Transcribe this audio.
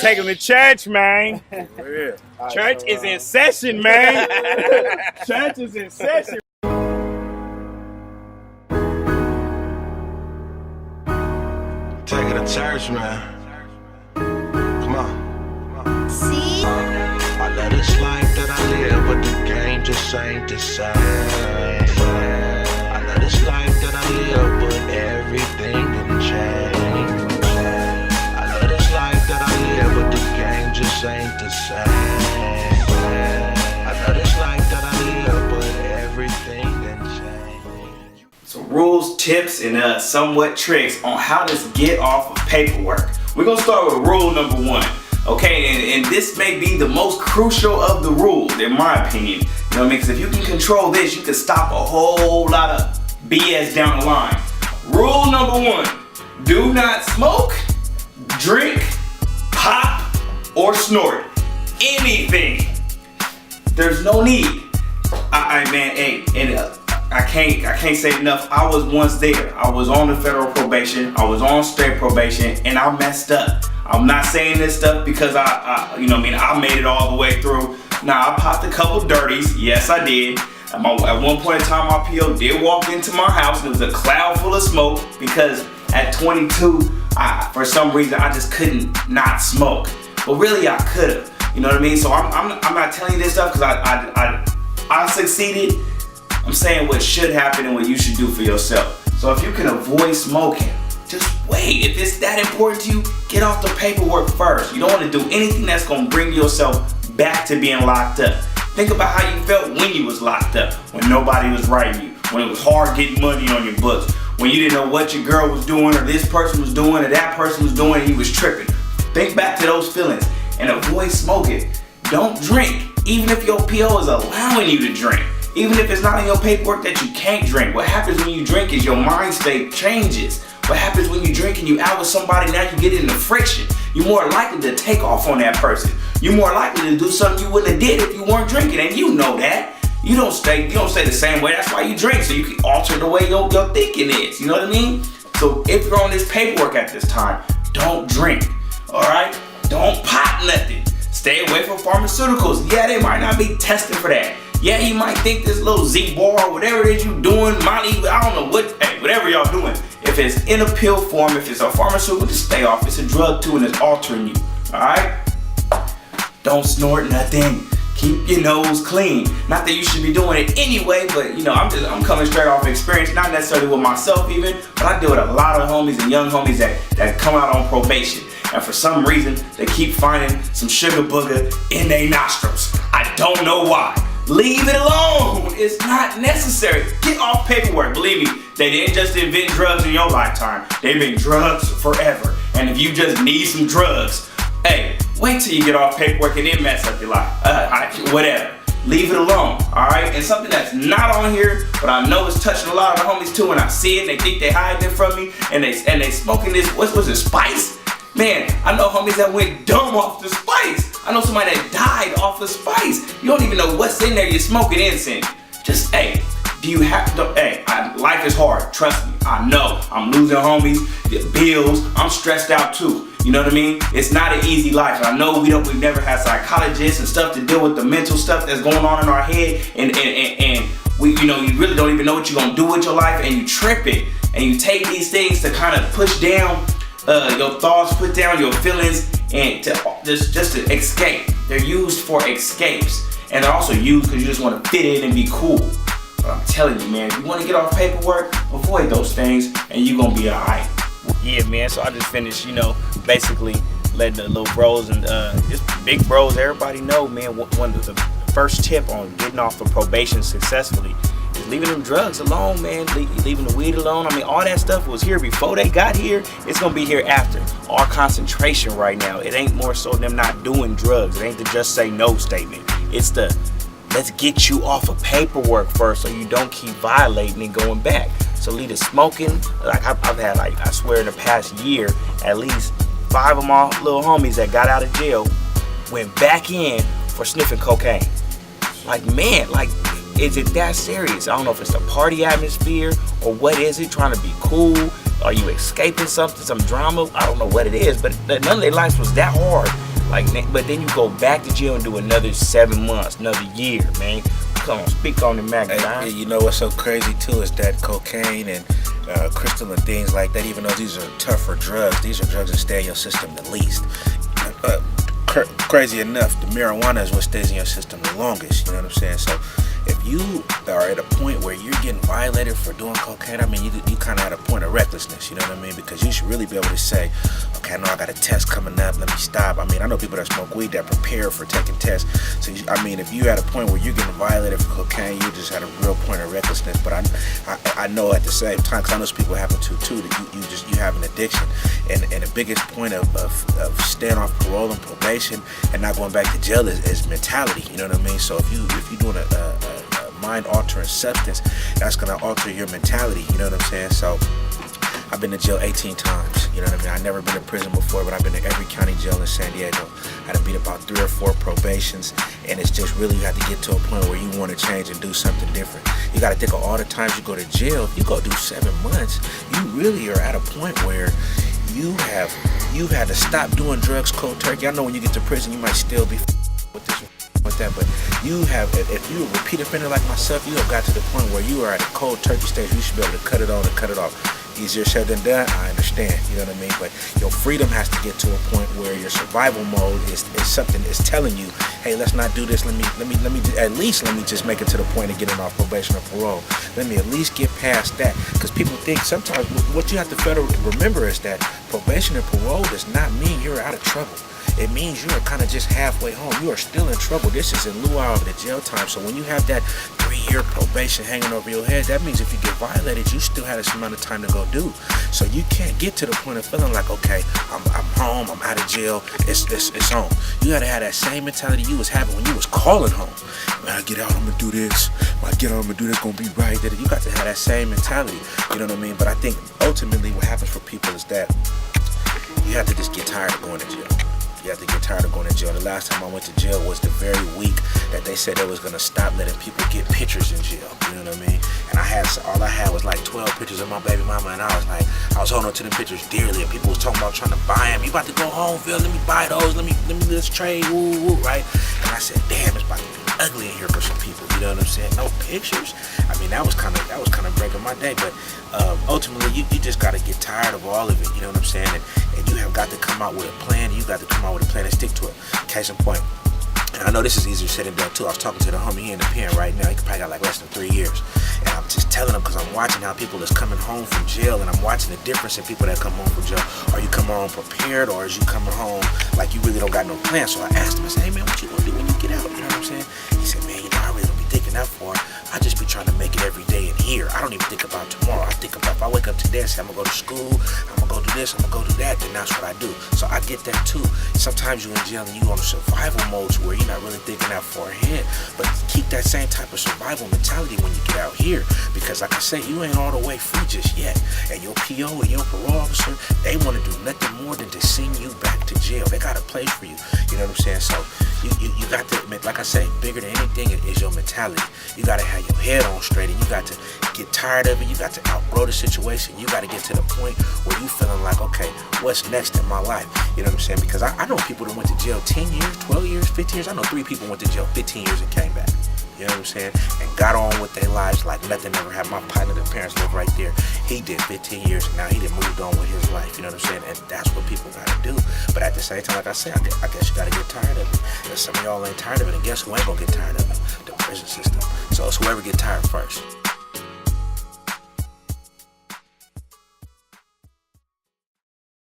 take them to church, man. Church is in session, man. Church is in session. Take it to church, man. Come on. See? I love this life that I live, but the game just ain't the same. I love this life that I live, but everything done changed. I love this life that I live, but the game just ain't the same. I love this life that I live, but everything done changed. So rules, tips, and somewhat tricks on how to get off of paperwork. We're gonna start with rule number 1. Okay, and this may be the most crucial of the rules, in my opinion. You know what I mean? Because if you can control this, you can stop a whole lot of BS down the line. Rule number 1, do not smoke, drink, pop, or snort anything. There's no need. I can't say enough. I was once there. I was on the federal probation. I was on state probation, and I messed up. I'm not saying this stuff because I made it all the way through. Now, I popped a couple dirties. Yes, I did. At one point in time, my PO did walk into my house, and it was a cloud full of smoke because at 22, for some reason, I just couldn't not smoke. But really, I could have. You know what I mean? So I'm not telling you this stuff because I succeeded. I'm saying what should happen and what you should do for yourself. So if you can avoid smoking, just wait. If it's that important to you, get off the paperwork first. You don't want to do anything that's going to bring yourself back to being locked up. Think about how you felt when you was locked up, when nobody was writing you, when it was hard getting money on your books, when you didn't know what your girl was doing or this person was doing or that person was doing and you was tripping. Think back to those feelings and avoid smoking. Don't drink, even if your PO is allowing you to drink. Even if it's not in your paperwork that you can't drink. What happens when you drink is your mind state changes. What happens when you drink and you out with somebody, now you get into friction. You're more likely to take off on that person. You're more likely to do something you wouldn't have did if you weren't drinking, and you know that. You don't stay the same way. That's why you drink, so you can alter the way your thinking is. You know what I mean? So if you're on this paperwork at this time, don't drink. Alright? Don't pop nothing. Stay away from pharmaceuticals. Yeah, they might not be tested for that. Yeah, you might think this little Z-bar or whatever it is you doing, Molly, I don't know what, hey, whatever y'all doing. If it's in a pill form, if it's a pharmaceutical, just stay off. It's a drug too and it's altering you, all right? Don't snort nothing. Keep your nose clean. Not that you should be doing it anyway, but you know, I'm coming straight off experience, not necessarily with myself even, but I deal with a lot of homies and young homies that come out on probation. And for some reason, they keep finding some sugar booger in their nostrils. I don't know why. Leave it alone. It's not necessary. Get off paperwork. Believe me, they didn't just invent drugs in your lifetime. They've been drugs forever. And if you just need some drugs, hey, wait till you get off paperwork and then mess up your life. Whatever. Leave it alone, all right? And something that's not on here, but I know it's touching a lot of the homies too, and I see it, and they think they hiding it from me, and they smoking this, what's it, spice? Man, I know homies that went dumb off the spice. I know somebody that died off the spice. You don't even know what's in there. You're smoking incense. Just, hey, do you have to, life is hard. Trust me, I know. I'm losing homies, bills. I'm stressed out too. You know what I mean? It's not an easy life. I know we've never had psychologists and stuff to deal with the mental stuff that's going on in our head. And we, you really don't even know what you're gonna do with your life, and you trip it. And you take these things to kind of push down your thoughts, put down your feelings, and to just to escape. They're used for escapes, and they're also used because you just want to fit in and be cool. But I'm telling you, man, if you want to get off paperwork, avoid those things, and you're gonna be alright. Yeah, man. So I just finished, basically letting the little bros and just big bros, everybody know, man. One of the first tip on getting off of probation successfully is leaving them drugs alone, man. Leaving the weed alone. I mean, all that stuff was here before they got here. It's gonna be here after. Our concentration right now, it ain't more so them not doing drugs. It ain't the just say no statement. It's the let's get you off of paperwork first so you don't keep violating and going back. So leave the smoking. Like I've had, I swear in the past year, at least 5 of my little homies that got out of jail went back in for sniffing cocaine. Like, man, is it that serious? I don't know if it's the party atmosphere or what is it, trying to be cool? Are you escaping something, some drama? I don't know what it is, but none of their lives was that hard Like, but then you go back to jail and do another 7 months, another year, man. Come on, speak on the Mac. Hey, you know what's so crazy too is that cocaine and crystal and things like that, even though these are tougher drugs, these are drugs that stay in your system the least. Crazy enough, the marijuana is what stays in your system the longest, you know what I'm saying? So if you are at a point where you're getting violated for doing cocaine, I mean, you kind of at a point of recklessness, you know what I mean? Because you should really be able to say, okay, I know I got a test coming up, let me stop. I mean, I know people that smoke weed that prepare for taking tests. So, I mean, if you're at a point where you're getting violated for cocaine, you just had a real point of recklessness. But I know at the same time, because I know people happen to too, that you have an addiction. And the biggest point of staying off parole and probation and not going back to jail is mentality, you know what I mean? So if you're doing a mind-altering substance, that's going to alter your mentality, you know what I'm saying? So I've been to jail 18 times, you know what I mean? I've never been to prison before, but I've been to every county jail in San Diego. I had to beat about 3 or 4 probations, and it's just really, you have to get to a point where you want to change and do something different. You got to think of all the times you go to jail. If you go do 7 months, you really are at a point where you've had to stop doing drugs cold turkey. I know when you get to prison, you might still be with this, with that, but if you're a repeat offender like myself, you have got to the point where you are at a cold turkey stage. You should be able to cut it on and cut it off. Easier said than done, I understand, you know what I mean? But your freedom has to get to a point where your survival mode is something that's telling you, hey, let's not do this. Let me just make it to the point of getting off probation or parole. Let me at least get past that, because people think sometimes what you have to remember is that probation and parole does not mean you're out of trouble. It means you are kind of just halfway home. You are still in trouble. This is in lieu of the jail time. So when you have that 3-year probation hanging over your head, that means if you get violated, you still have this amount of time to go do. So you can't get to the point of feeling like, okay, I'm home, I'm out of jail, it's on. You gotta have that same mentality you was having when you was calling home. When I get out, I'm gonna do this. When I get out, I'm gonna do this, gonna be right. You got to have that same mentality. You know what I mean? But I think ultimately what happens for people is that you have to just get tired of going to jail. You have to get tired of going to jail. The last time I went to jail was the very week that they said they was gonna stop letting people get pictures in jail. You know what I mean? And all I had was like 12 pictures of my baby mama, and I was holding on to them pictures dearly. And people was talking about trying to buy them. You about to go home, Phil? Let me buy those. Let me let's trade. Woo woo, right? And I said, damn, it's about to be ugly in here for some people. You know what I'm saying? No pictures. I mean, that was kind of breaking my day. But ultimately, you just got to get tired of all of it. You know what I'm saying? And you have got to come out with a plan. You got to come out with a plan and stick to it. Case in point. And I know this is easier said than done too. I was talking to the homie here in the pen right now. He probably got like less than 3 years. And I'm just telling him, because I'm watching how people is coming home from jail, and I'm watching the difference in people that come home from jail. Are you coming home prepared, or is you coming home like you really don't got no plan? So I asked him, I said, hey man, what you gonna do when you get out? You know what I'm saying? He said, man, I really don't be thinking that far. I just be trying to make it every day in here. I don't even think about tomorrow. I think about if I wake up today and say I'm gonna go to school, I'm gonna go do this, I'm gonna go do that, then that's what I do. So I get that too. Sometimes you're in jail and you on a survival mode to where you're not really thinking that far ahead. But keep that same type of survival mentality when you get out here. Because like I said, you ain't all the way free just yet. And your PO and your parole officer, they wanna do nothing more than to send you back to jail. They got a place for you. You know what I'm saying? So you got to, like I say, bigger than anything is your mentality. You gotta have your head on straight, and you got to get tired of it. You got to outgrow the situation. You got to get to the point where you feeling like, okay, what's next in my life? You know what I'm saying? Because I know people that went to jail 10 years, 12 years, 15 years. I know 3 people went to jail 15 years and came back. You know what I'm saying? And got on with their lives like nothing ever happened. My partner, the parents live right there. He did 15 years, and now he done moved on with his life. You know what I'm saying? And that's what people got to do. But at the same time, like I said, I guess you got to get tired of it. And some of y'all ain't tired of it, and guess who ain't going to get tired of it? The prison system. So it's whoever get tired first.